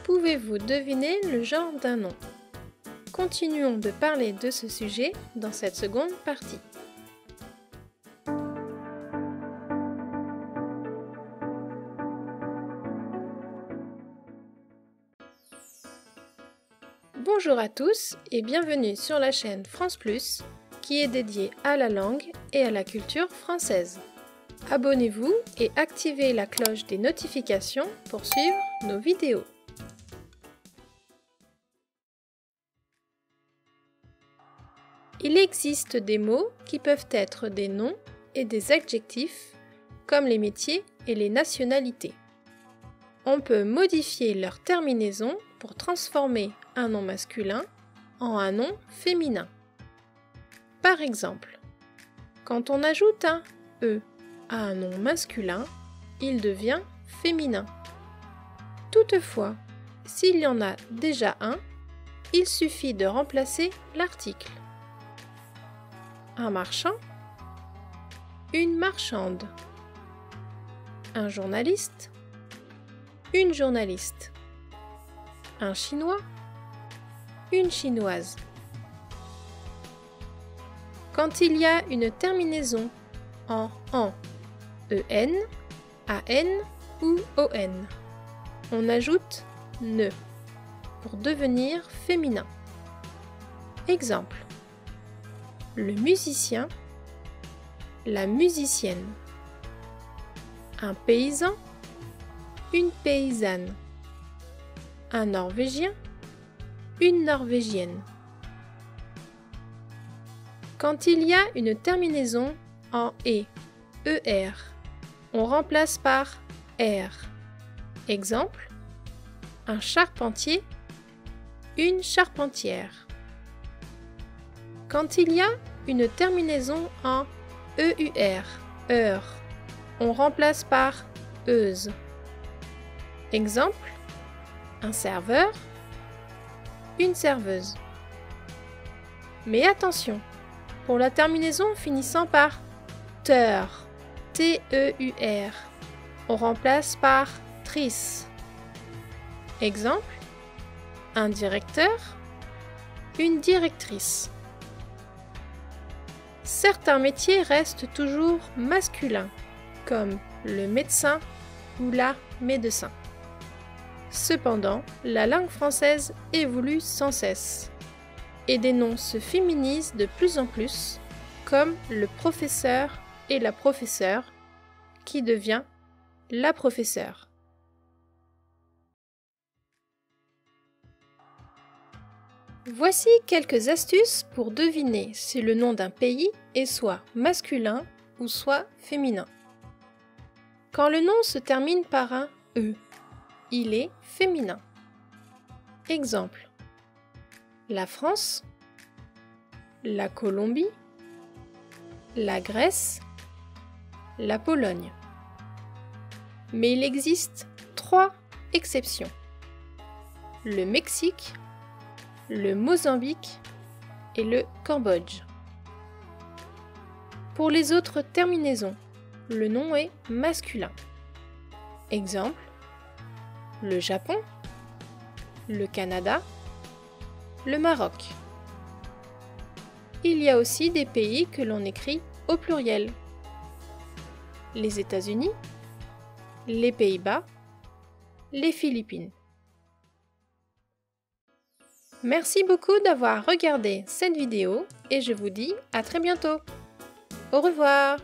Pouvez-vous deviner le genre d'un nom? Continuons de parler de ce sujet dans cette seconde partie. Bonjour à tous et bienvenue sur la chaîne France Plus qui est dédiée à la langue et à la culture française. Abonnez-vous et activez la cloche des notifications pour suivre nos vidéos. Il existe des mots qui peuvent être des noms et des adjectifs, comme les métiers et les nationalités. On peut modifier leur terminaison pour transformer un nom masculin en un nom féminin. Par exemple, quand on ajoute un « e » à un nom masculin, il devient féminin. Toutefois, s'il y en a déjà un, il suffit de remplacer l'article. Un marchand, une marchande, un journaliste, une journaliste, un chinois, une chinoise. Quand il y a une terminaison en en, en, an ou on, on ajoute ne pour devenir féminin. Exemple: le musicien, la musicienne, un paysan, une paysanne, un norvégien, une norvégienne. Quand il y a une terminaison en er, on remplace par r. Exemple: un charpentier, une charpentière. Quand il y a une terminaison en eur, heure, on remplace par euse. Exemple: un serveur, une serveuse. Mais attention, pour la terminaison finissant par teur, T-E-U-R, on remplace par trice. Exemple: un directeur, une directrice. Certains métiers restent toujours masculins, comme le médecin ou la médecin. Cependant, la langue française évolue sans cesse et des noms se féminisent de plus en plus, comme le professeur et la professeure, qui devient la professeure. Voici quelques astuces pour deviner si le nom d'un pays est soit masculin ou soit féminin. Quand le nom se termine par un E, il est féminin. Exemple: la France, la Colombie, la Grèce, la Pologne. Mais il existe 3 exceptions: le Mexique, le Mozambique et le Cambodge. Pour les autres terminaisons, le nom est masculin. Exemple: le Japon, le Canada, le Maroc. Il y a aussi des pays que l'on écrit au pluriel: les États-Unis, les Pays-Bas, les Philippines. Merci beaucoup d'avoir regardé cette vidéo et je vous dis à très bientôt. Au revoir!